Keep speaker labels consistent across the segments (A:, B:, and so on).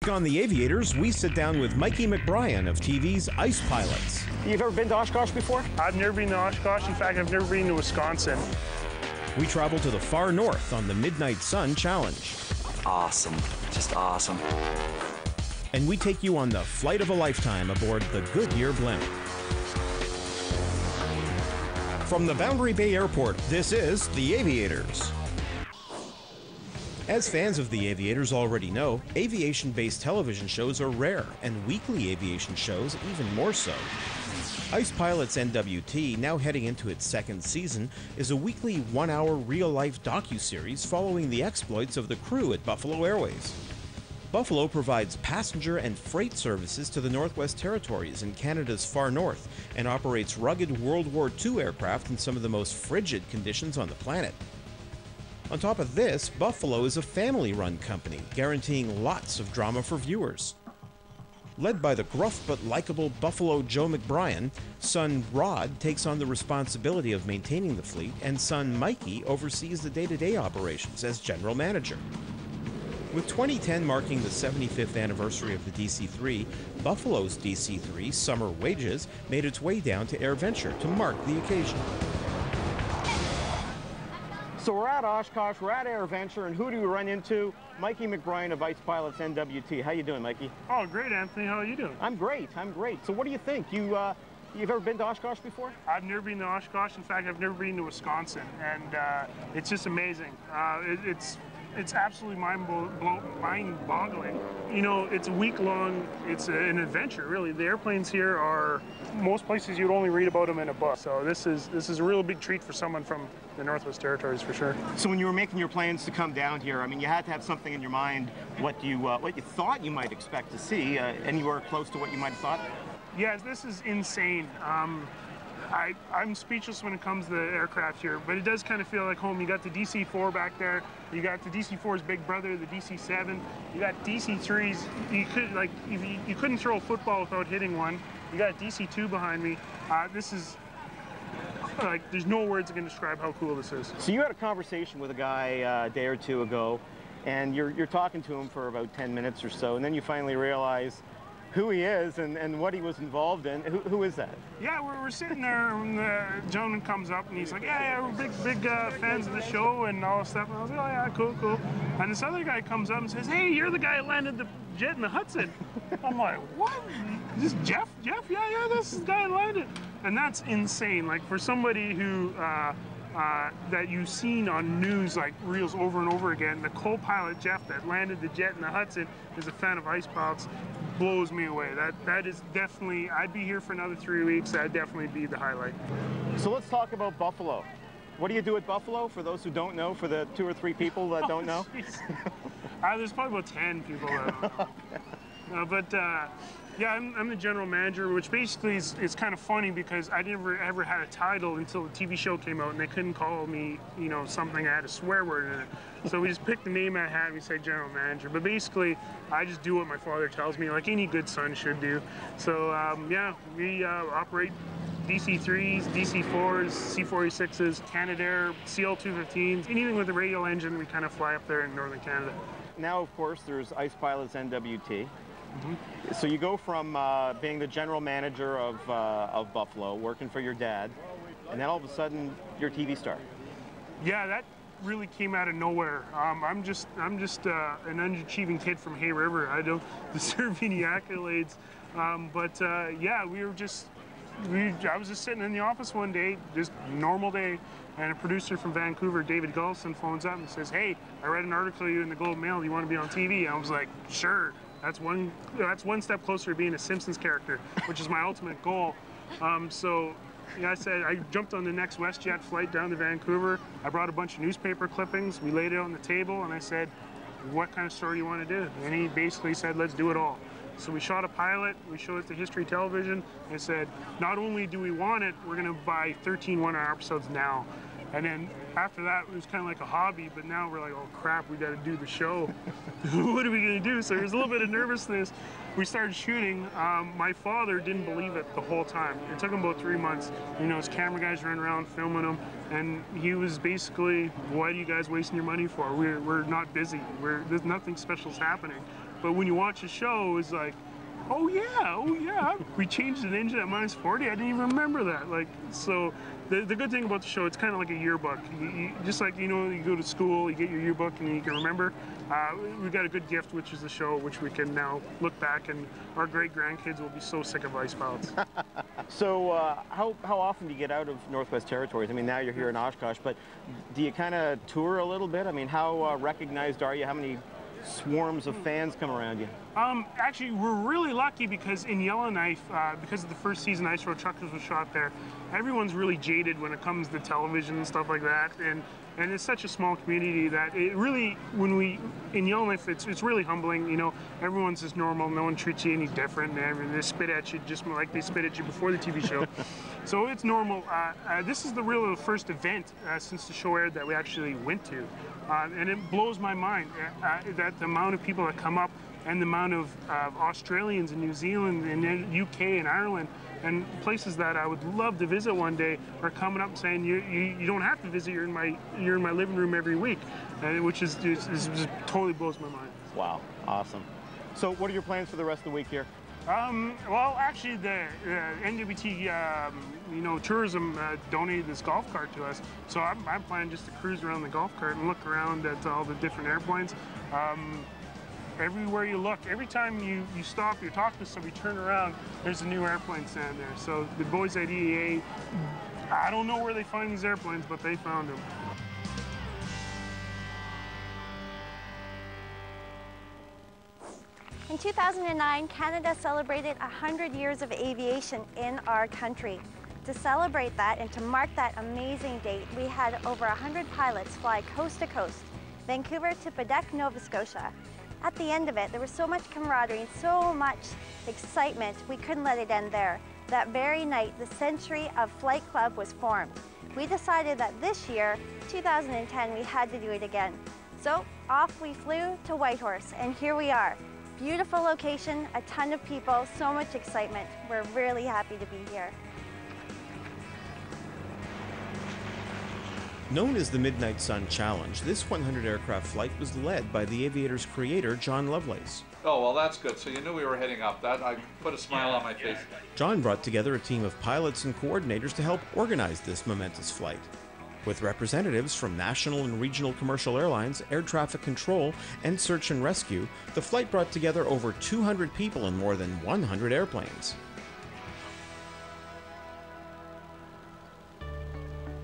A: week on The Aviators, we sit down with Mikey McBrien of TV's Ice Pilots.
B: You've ever been to Oshkosh before?
C: I've never been to Oshkosh. In fact, I've never been to Wisconsin.
A: We travel to the far north on the Midnight Sun Challenge.
D: Awesome. Just awesome.
A: And we take you on the flight of a lifetime aboard the Goodyear blimp. From the Boundary Bay Airport, this is The Aviators. As fans of The Aviators already know, aviation-based television shows are rare, and weekly aviation shows even more so. Ice Pilots NWT, now heading into its second season, is a weekly one-hour real-life docuseries following the exploits of the crew at Buffalo Airways. Buffalo provides passenger and freight services to the Northwest Territories in Canada's far north and operates rugged World War II aircraft in some of the most frigid conditions on the planet. On top of this, Buffalo is a family-run company, guaranteeing lots of drama for viewers. Led by the gruff but likable Buffalo Joe McBrien, son Rod takes on the responsibility of maintaining the fleet, and son Mikey oversees the day-to-day operations as general manager. With 2010 marking the 75th anniversary of the DC-3, Buffalo's DC-3 Summer Wages made its way down to AirVenture to mark the occasion.
B: So we're at Oshkosh, we're at AirVenture, and who do we run into? Mikey McBrien of Ice Pilots NWT. How you doing, Mikey?
C: Oh, great, Anthony. How are you doing?
B: I'm great. So what do you think? You've ever been to Oshkosh before?
C: I've never been to Oshkosh. In fact, I've never been to Wisconsin, and it's just amazing. It's absolutely mind-boggling. You know, it's a week-long, it's an adventure, really. The airplanes here are, most places you'd only read about them in a book. So this is a real big treat for someone from the Northwest Territories, for sure.
B: So when you were making your plans to come down here, I mean, you had to have something in your mind, what you thought you might expect to see, anywhere close to what you might have thought?
C: Yeah, this is insane. I'm speechless when it comes to the aircraft here, but it does kind of feel like home. You got the DC-4 back there. You got the DC-4's big brother, the DC-7. You got DC-3s. You couldn't throw a football without hitting one. You got DC-2 behind me. This is like, there's no words that can describe how cool this is.
B: So you had a conversation with a guy a day or two ago, and you're talking to him for about 10 minutes or so, and then you finally realize who he is and what he was involved in. Who is that?
C: Yeah, we're sitting there, and the gentleman comes up, and he's like, yeah, we're big fans of the show and all this stuff. And I was like, oh, yeah, cool. And this other guy comes up and says, hey, you're the guy that landed the jet in the Hudson. I'm like, what? Is this Jeff? Yeah, this is the guy that landed. And that's insane. Like, for somebody who, that you've seen on news, like, reels over and over again, the co-pilot Jeff that landed the jet in the Hudson is a fan of Ice Pilots. Blows me away. That is definitely, I'd be here for another 3 weeks. That'd definitely be the highlight.
B: So let's talk about Buffalo. What do you do at Buffalo, for those who don't know, for the 2 or 3 people that don't know?
C: There's probably about 10 people that yeah, I'm the general manager, which basically is kind of funny because I never ever had a title until the TV show came out, and they couldn't call me, you know, something that had a swear word in it. So we just picked the name I had and we said general manager. But basically, I just do what my father tells me, like any good son should do. So yeah, we operate DC-3s, DC-4s, C-46s, Canadair, CL-215s, anything with a radial engine, we kind of fly up there in northern Canada.
B: Now, of course, there's Ice Pilots NWT. Mm-hmm. So you go from being the general manager of Buffalo, working for your dad, and then all of a sudden you're a TV star.
C: Yeah, that really came out of nowhere. I'm just an underachieving kid from Hay River. I don't deserve any accolades, but yeah, I was just sitting in the office one day, just normal day, and a producer from Vancouver, David Gullison, phones up and says, hey, I read an article of you in the Globe Mail, do you want to be on TV? And I was like, sure. That's one step closer to being a Simpsons character, which is my ultimate goal. So yeah, I jumped on the next WestJet flight down to Vancouver. I brought a bunch of newspaper clippings. We laid it on the table, and I said, what kind of story do you want to do? And he basically said, let's do it all. So we shot a pilot, we showed it to History Television, and I said, not only do we want it, we're going to buy 13 one-hour episodes now. And then after that, it was kind of like a hobby, but now we're like, oh crap, we got to do the show. What are we going to do? So there's a little bit of nervousness. We started shooting. My father didn't believe it the whole time. It took him about 3 months. You know, his camera guys running around filming him, and he was basically, what are you guys wasting your money for? We're not busy. There's nothing special's happening. But when you watch the show, it's like, oh yeah, we changed an engine at -40. I didn't even remember that. Like, so the good thing about the show, it's kind of like a yearbook. Just like, you know, you go to school, you get your yearbook and you can remember. We got a good gift, which is the show, which we can now look back, and our great grandkids will be so sick of ice pilots.
B: So how often do you get out of Northwest Territories? I mean, now you're here in Oshkosh, but do you kind of tour a little bit? I mean, how recognized are you? How many swarms of fans come around you?
C: Actually, we're really lucky because in Yellowknife, because of the first season Ice Road Truckers was shot there, everyone's really jaded when it comes to television and stuff like that. And it's such a small community that it really, in Yellowknife, it's really humbling. You know, everyone's just normal. No one treats you any different. They spit at you just like they spit at you before the TV show. So it's normal. This is the first event since the show aired that we actually went to. And it blows my mind that the amount of people that come up and the amount of Australians and New Zealand and UK and Ireland and places that I would love to visit one day are coming up saying you don't have to visit. You're in my living room every week, which is totally blows my mind.
B: Wow, awesome. So what are your plans for the rest of the week here?
C: Well, actually, the NWT, tourism donated this golf cart to us. So I'm planning just to cruise around the golf cart and look around at all the different airplanes. Everywhere you look, every time you stop, you talk to somebody, turn around, there's a new airplane standing there. So the boys at EAA, I don't know where they find these airplanes, but they found them.
E: In 2009, Canada celebrated 100 years of aviation in our country. To celebrate that and to mark that amazing date, we had over 100 pilots fly coast to coast, Vancouver to Quebec, Nova Scotia. At the end of it, there was so much camaraderie and so much excitement, we couldn't let it end there. That very night, the Century of Flight Club was formed. We decided that this year, 2010, we had to do it again. So off we flew to Whitehorse, and here we are. Beautiful location, a ton of people, so much excitement. We're really happy to be here.
A: Known as the Midnight Sun Challenge, this 100 aircraft flight was led by the Aviators creator, John Lovelace.
F: Oh, well, that's good. So you knew we were heading up. That I put a smile on my face.
A: John brought together a team of pilots and coordinators to help organize this momentous flight. With representatives from national and regional commercial airlines, air traffic control, and search and rescue, the flight brought together over 200 people in more than 100 airplanes.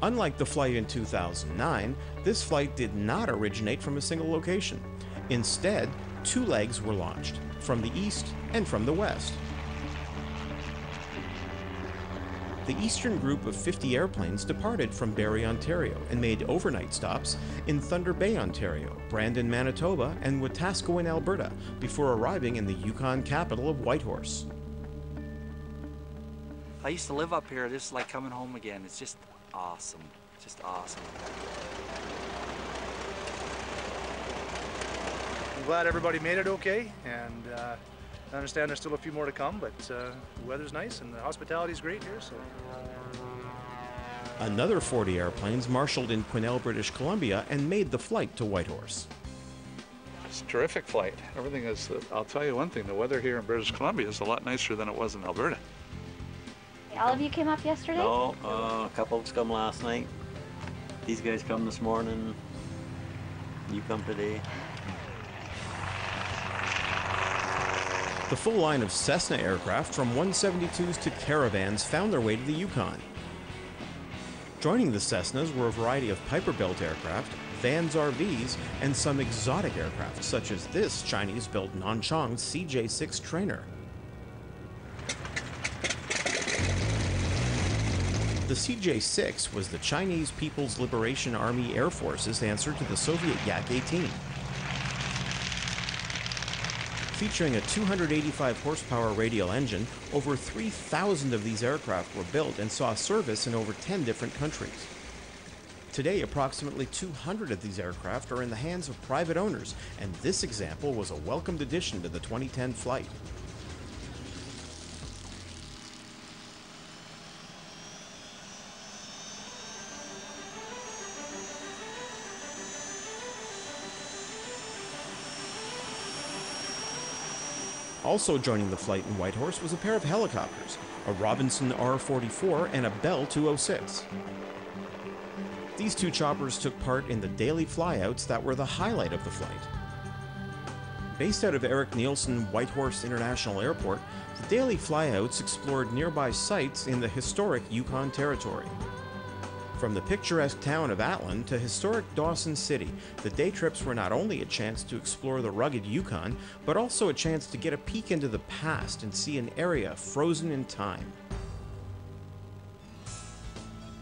A: Unlike the flight in 2009, this flight did not originate from a single location. Instead, two legs were launched, from the east and from the west. The eastern group of 50 airplanes departed from Barrie, Ontario, and made overnight stops in Thunder Bay, Ontario, Brandon, Manitoba, and Wetaskiwin, Alberta, before arriving in the Yukon capital of Whitehorse.
D: I used to live up here. This is like coming home again. It's just awesome. Just awesome.
G: I'm glad everybody made it okay, and I understand there's still a few more to come, but the weather's nice and the hospitality's great here, so.
A: Another 40 airplanes marshaled in Quesnel, British Columbia, and made the flight to Whitehorse.
F: It's a terrific flight. Everything is, I'll tell you one thing, the weather here in British Columbia is a lot nicer than it was in Alberta.
E: All of you came up yesterday?
H: No, a couple of us come last night. These guys come this morning. You come today.
A: The full line of Cessna aircraft, from 172s to Caravans, found their way to the Yukon. Joining the Cessnas were a variety of Piper-built aircraft, Vans RVs, and some exotic aircraft, such as this Chinese-built Nanchang CJ-6 trainer. The CJ-6 was the Chinese People's Liberation Army Air Force's answer to the Soviet Yak-18. Featuring a 285 horsepower radial engine, over 3,000 of these aircraft were built and saw service in over 10 different countries. Today, approximately 200 of these aircraft are in the hands of private owners, and this example was a welcomed addition to the 2010 flight. Also joining the flight in Whitehorse was a pair of helicopters, a Robinson R-44 and a Bell 206. These two choppers took part in the daily flyouts that were the highlight of the flight. Based out of Eric Nielsen Whitehorse International Airport, the daily flyouts explored nearby sites in the historic Yukon Territory. From the picturesque town of Atlin to historic Dawson City, the day trips were not only a chance to explore the rugged Yukon, but also a chance to get a peek into the past and see an area frozen in time.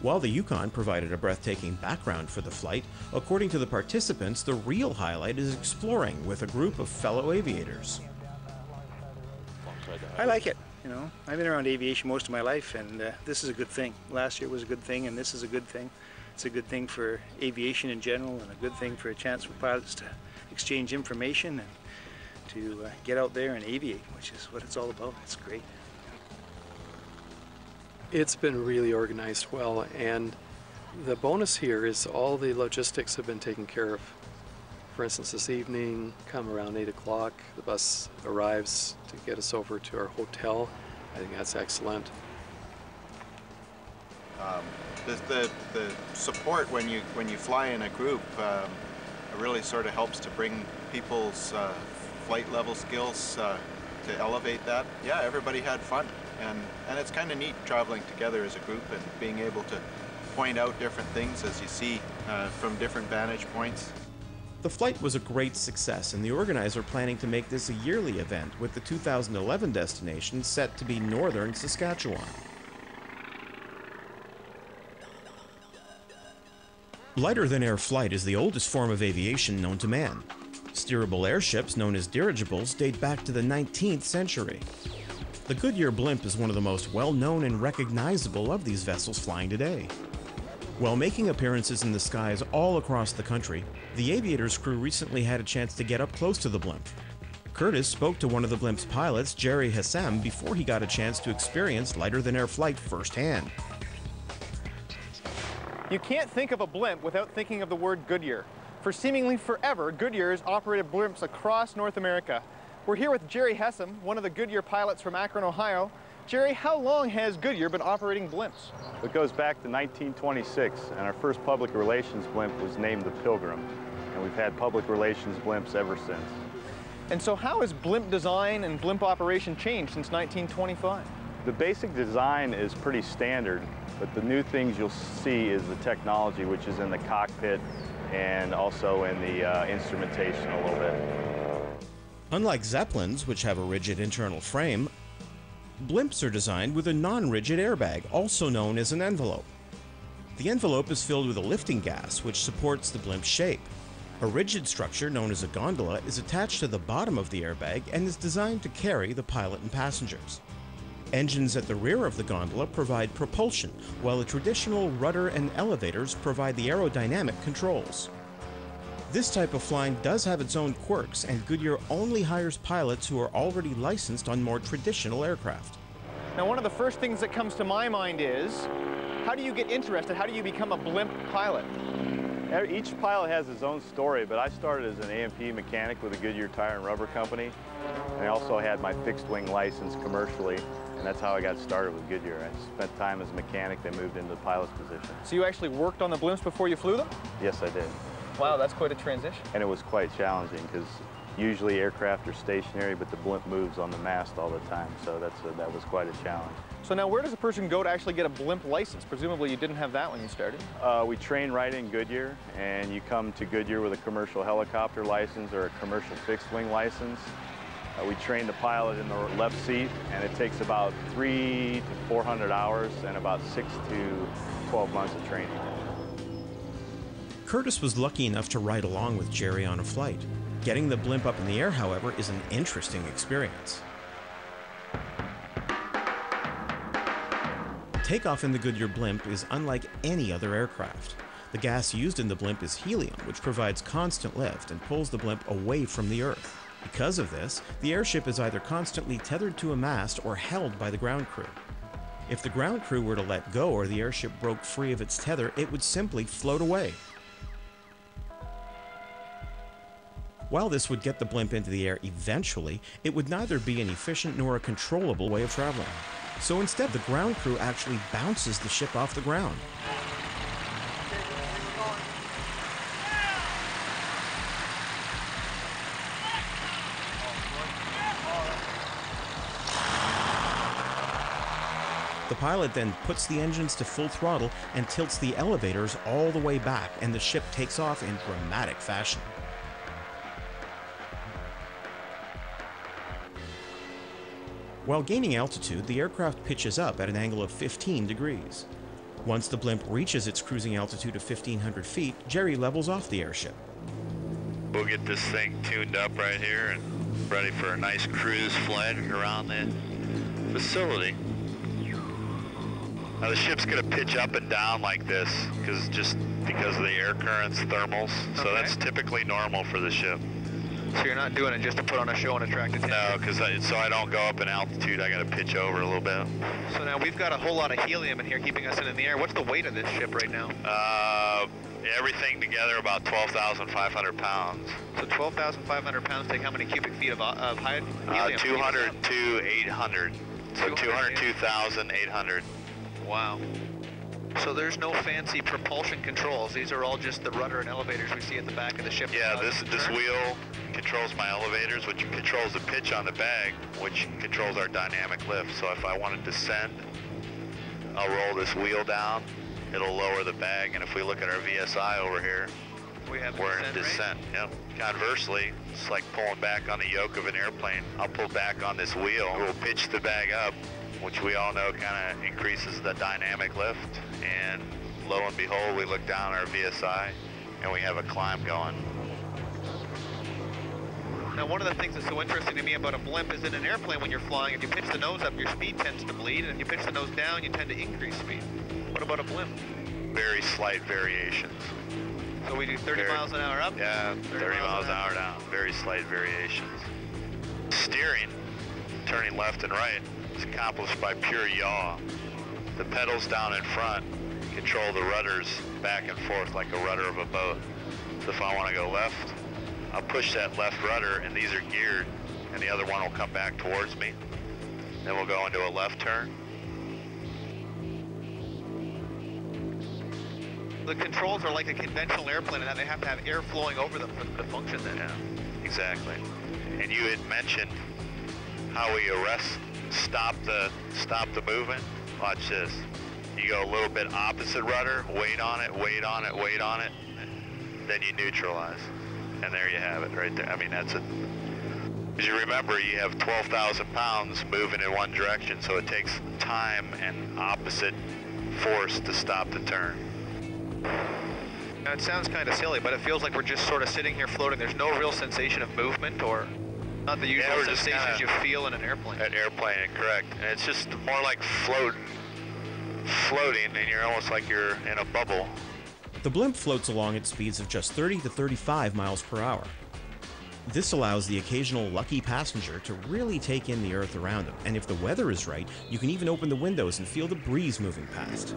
A: While the Yukon provided a breathtaking background for the flight, according to the participants, the real highlight is exploring with a group of fellow aviators.
G: I like it. You know, I've been around aviation most of my life, and this is a good thing. Last year was a good thing, and this is a good thing. It's a good thing for aviation in general, and a good thing for a chance for pilots to exchange information and to get out there and aviate, which is what it's all about. It's great.
I: It's been really organized well, and the bonus here is all the logistics have been taken care of. For instance, this evening, come around 8 o'clock, the bus arrives to get us over to our hotel. I think that's excellent.
J: The support when you fly in a group really sort of helps to bring people's flight level skills to elevate that. Yeah, everybody had fun, and it's kind of neat traveling together as a group and being able to point out different things as you see from different vantage points.
A: The flight was a great success, and the organizer planning to make this a yearly event, with the 2011 destination set to be northern Saskatchewan. Lighter-than-air flight is the oldest form of aviation known to man. Steerable airships, known as dirigibles, date back to the 19th century. The Goodyear blimp is one of the most well-known and recognizable of these vessels flying today. While making appearances in the skies all across the country, the Aviators crew recently had a chance to get up close to the blimp. Curtis spoke to one of the blimp's pilots, Jerry Hassam, before he got a chance to experience lighter-than-air flight firsthand.
B: You can't think of a blimp without thinking of the word Goodyear. For seemingly forever, Goodyear has operated blimps across North America. We're here with Jerry Hassam, one of the Goodyear pilots from Akron, Ohio. Jerry, how long has Goodyear been operating blimps?
K: It goes back to 1926, and our first public relations blimp was named the Pilgrim, and we've had public relations blimps ever since.
B: And so how has blimp design and blimp operation changed since 1925?
K: The basic design is pretty standard, but the new things you'll see is the technology, which is in the cockpit and also in the instrumentation a little bit.
A: Unlike Zeppelins, which have a rigid internal frame, blimps are designed with a non-rigid airbag, also known as an envelope. The envelope is filled with a lifting gas, which supports the blimp's shape. A rigid structure, known as a gondola, is attached to the bottom of the airbag and is designed to carry the pilot and passengers. Engines at the rear of the gondola provide propulsion, while the traditional rudder and elevators provide the aerodynamic controls. This type of flying does have its own quirks, and Goodyear only hires pilots who are already licensed on more traditional aircraft.
B: Now, one of the first things that comes to my mind is, how do you get interested? How do you become a blimp pilot?
K: Each pilot has his own story, but I started as an A&P mechanic with a Goodyear Tire and Rubber Company. And I also had my fixed wing license commercially, and that's how I got started with Goodyear. I spent time as a mechanic, then moved into the pilot's position.
B: So you actually worked on the blimps before you flew them?
K: Yes, I did.
B: Wow, that's quite a transition.
K: And it was quite challenging because usually aircraft are stationary, but the blimp moves on the mast all the time, so that was quite a challenge.
B: So now where does a person go to actually get a blimp license? Presumably you didn't have that when you started.
K: We train right in Goodyear, and you come to Goodyear with a commercial helicopter license or a commercial fixed wing license. We train the pilot in the left seat, and it takes about 300 to 400 hours and about 6 to 12 months of training.
A: Curtis was lucky enough to ride along with Jerry on a flight. Getting the blimp up in the air, however, is an interesting experience. Takeoff in the Goodyear blimp is unlike any other aircraft. The gas used in the blimp is helium, which provides constant lift and pulls the blimp away from the Earth. Because of this, the airship is either constantly tethered to a mast or held by the ground crew. If the ground crew were to let go or the airship broke free of its tether, it would simply float away. While this would get the blimp into the air eventually, it would neither be an efficient nor a controllable way of traveling. So instead, the ground crew actually bounces the ship off the ground. The pilot then puts the engines to full throttle and tilts the elevators all the way back, and the ship takes off in dramatic fashion. While gaining altitude, the aircraft pitches up at an angle of 15 degrees. Once the blimp reaches its cruising altitude of 1,500 feet, Jerry levels off the airship.
L: We'll get this thing tuned up right here and ready for a nice cruise flight around the facility. Now the ship's going to pitch up and down like this because of the air currents, thermals. So
M: Okay.
L: that's typically normal for the ship.
M: So you're not doing it just to put on a show and attract attention?
L: No, because so I don't go up in altitude, I got to pitch over a little bit.
M: So now we've got a whole lot of helium in here keeping us in the air. What's the weight of this ship right now?
L: Everything together about 12,500 pounds.
M: So 12,500 pounds take how many cubic feet of helium?
L: 200 to 800. So
M: 200.
L: 202,800.
M: Wow. So there's no fancy propulsion controls. These are all just the rudder and elevators we see at the back of the ship.
L: Yeah, this wheel controls my elevators, which controls the pitch on the bag, which controls our dynamic lift. So if I want to descend, I'll roll this wheel down. It'll lower the bag, and if we look at our VSI over here, we're in descent. Yep. Conversely, it's like pulling back on the yoke of an airplane. I'll pull back on this wheel. We'll pitch the bag up, which we all know kind of increases the dynamic lift. And lo and behold, we look down our VSI, and we have a climb going.
M: Now, one of the things that's so interesting to me about a blimp is in an airplane, when you're flying, if you pitch the nose up, your speed tends to bleed, and if you pitch the nose down, you tend to increase speed. What about a blimp?
L: Very slight variations.
M: So we do 30 miles an hour up?
L: Yeah, 30 miles an hour down. Very slight variations. Steering, turning left and right, is accomplished by pure yaw. The pedals down in front control the rudders back and forth like a rudder of a boat. So if I want to go left, I'll push that left rudder, and these are geared, and the other one will come back towards me. Then we'll go into a left turn.
M: The controls are like a conventional airplane in that they have to have air flowing over them for them to function then.
L: Yeah, exactly. And you had mentioned how we stop the movement. Watch this. You go a little bit opposite rudder, wait on it, wait on it, wait on it, then you neutralize. And there you have it right there. I mean, that's it. As you remember, you have 12,000 pounds moving in one direction, so it takes time and opposite force to stop the turn.
M: Now, it sounds kind of silly, but it feels like we're just sort of sitting here floating. There's no real sensation of movement, or not the usual sensations you feel in an airplane.
L: An airplane, correct. And it's just more like floating, and you're almost like you're in a bubble.
A: The blimp floats along at speeds of just 30 to 35 miles per hour. This allows the occasional lucky passenger to really take in the earth around them, and if the weather is right, you can even open the windows and feel the breeze moving past.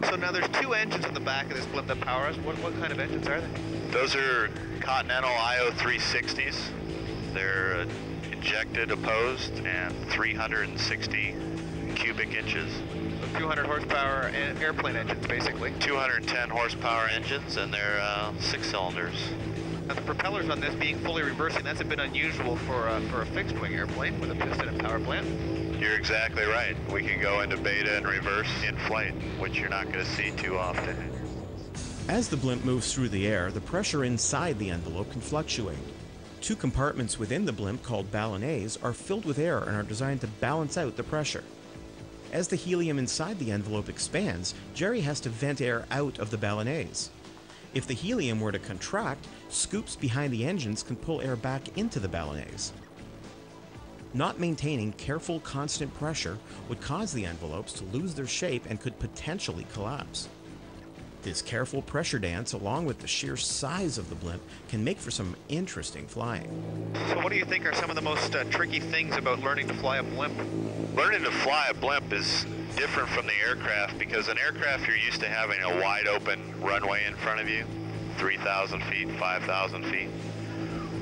M: So now there's two engines at the back of this blimp that power us. What kind of engines are they?
L: Those are Continental IO360s. They're injected, opposed, and 360 cubic inches.
M: So 200 horsepower airplane engines, basically.
L: 210 horsepower engines, and they're 6 cylinders.
M: Now the propellers on this being fully reversing, that's a bit unusual for a fixed-wing airplane with a piston and power plant.
L: You're exactly right. We can go into beta and reverse in flight, which you're not going to see too often.
A: As the blimp moves through the air, the pressure inside the envelope can fluctuate. Two compartments within the blimp, called ballonets, are filled with air and are designed to balance out the pressure. As the helium inside the envelope expands, Jerry has to vent air out of the ballonets. If the helium were to contract, scoops behind the engines can pull air back into the ballonets. Not maintaining careful, constant pressure would cause the envelopes to lose their shape and could potentially collapse. This careful pressure dance, along with the sheer size of the blimp, can make for some interesting flying.
M: So what do you think are some of the most tricky things about learning to fly a blimp?
L: Learning to fly a blimp is different from the aircraft, because an aircraft you're used to having a wide open runway in front of you, 3,000 feet, 5,000 feet.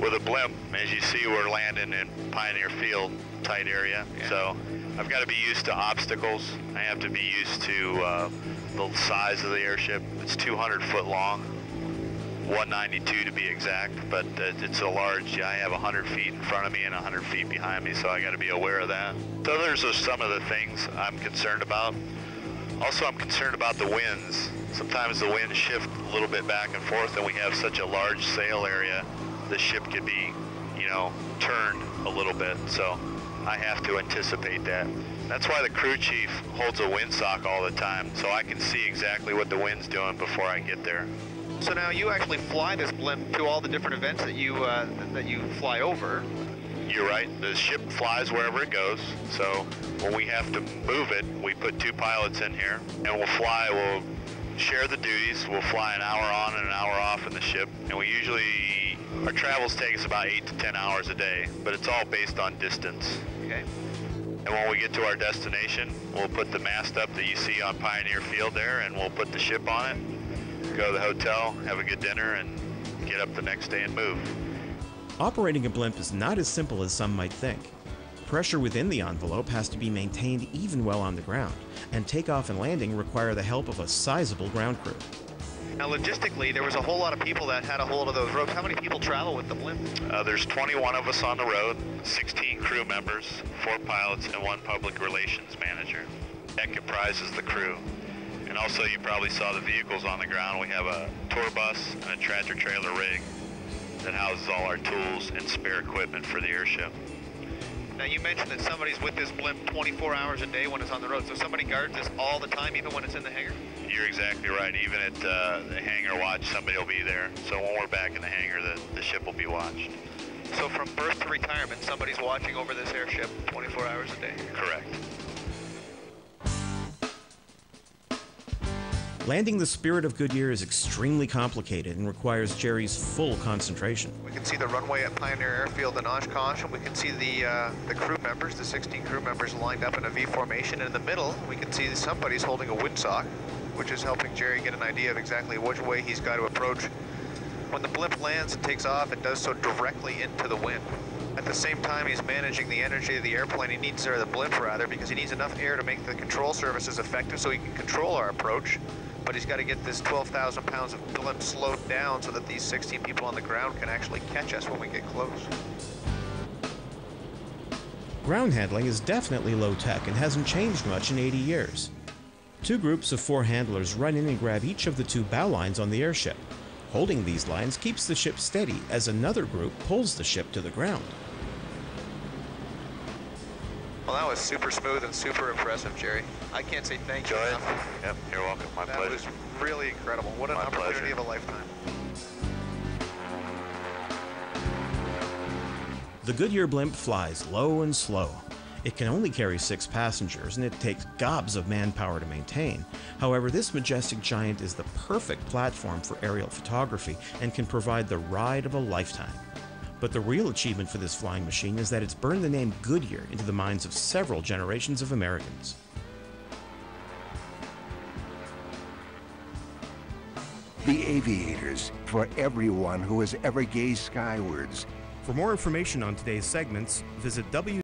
L: with a blimp, as you see, we're landing in Pioneer Field, tight area. Yeah. So I've got to be used to obstacles. I have to be used to the size of the airship. It's 200 foot long, 192 to be exact, but it's a large, I have 100 feet in front of me and 100 feet behind me, so I got to be aware of that. So those are some of the things I'm concerned about. Also, I'm concerned about the winds. Sometimes the winds shift a little bit back and forth, and we have such a large sail area, the ship could be, you know, turned a little bit, so I have to anticipate that. That's why the crew chief holds a windsock all the time, so I can see exactly what the wind's doing before I get there.
M: So now you actually fly this blimp to all the different events that you fly over.
L: You're right. The ship flies wherever it goes. So when we have to move it, we put 2 pilots in here, and we'll fly. We'll share the duties. We'll fly an hour on and an hour off in the ship, and we usually, our travels take us about 8 to 10 hours a day, but it's all based on distance.
M: Okay.
L: And when we get to our destination, we'll put the mast up that you see on Pioneer Field there, and we'll put the ship on it, go to the hotel, have a good dinner, and get up the next day and move.
A: Operating a blimp is not as simple as some might think. Pressure within the envelope has to be maintained even while on the ground, and takeoff and landing require the help of a sizable ground crew.
M: Now logistically, there was a whole lot of people that had a hold of those ropes. How many people travel with the blimp?
L: There's 21 of us on the road, 16 crew members, 4 pilots, and 1 public relations manager. That comprises the crew. And also, you probably saw the vehicles on the ground. We have a tour bus and a tractor-trailer rig that houses all our tools and spare equipment for the airship.
M: Now you mentioned that somebody's with this blimp 24 hours a day when it's on the road, so somebody guards this all the time, even when it's in the hangar?
L: You're exactly right. Even at the hangar watch, somebody will be there. So when we're back in the hangar, the ship will be watched.
M: So from birth to retirement, somebody's watching over this airship 24 hours a day?
L: Correct.
A: Landing the Spirit of Goodyear is extremely complicated and requires Jerry's full concentration.
M: We can see the runway at Pioneer Airfield in Oshkosh, and we can see the crew members, the 16 crew members lined up in a V formation. And in the middle, we can see somebody's holding a windsock, which is helping Jerry get an idea of exactly which way he's got to approach. When the blimp lands and takes off, it does so directly into the wind. At the same time, he's managing the energy of the airplane. He needs, or the blimp rather, because he needs enough air to make the control surfaces effective so he can control our approach. But he's got to get this 12,000 pounds of blimp slowed down so that these 16 people on the ground can actually catch us when we get close.
A: Ground handling is definitely low-tech and hasn't changed much in 80 years. 2 groups of 4 handlers run in and grab each of the 2 bow lines on the airship. Holding these lines keeps the ship steady as another group pulls the ship to the ground.
M: Well, that was super smooth and super impressive, Jerry. I can't say thank you enough.
L: Yep, you're welcome. My pleasure.
M: That was really incredible. What an opportunity of a lifetime.
A: The Goodyear blimp flies low and slow. It can only carry 6 passengers, and it takes gobs of manpower to maintain. However, this majestic giant is the perfect platform for aerial photography and can provide the ride of a lifetime. But the real achievement for this flying machine is that it's burned the name Goodyear into the minds of several generations of Americans.
N: The Aviators, for everyone who has ever gazed skywards.
A: For more information on today's segments, visit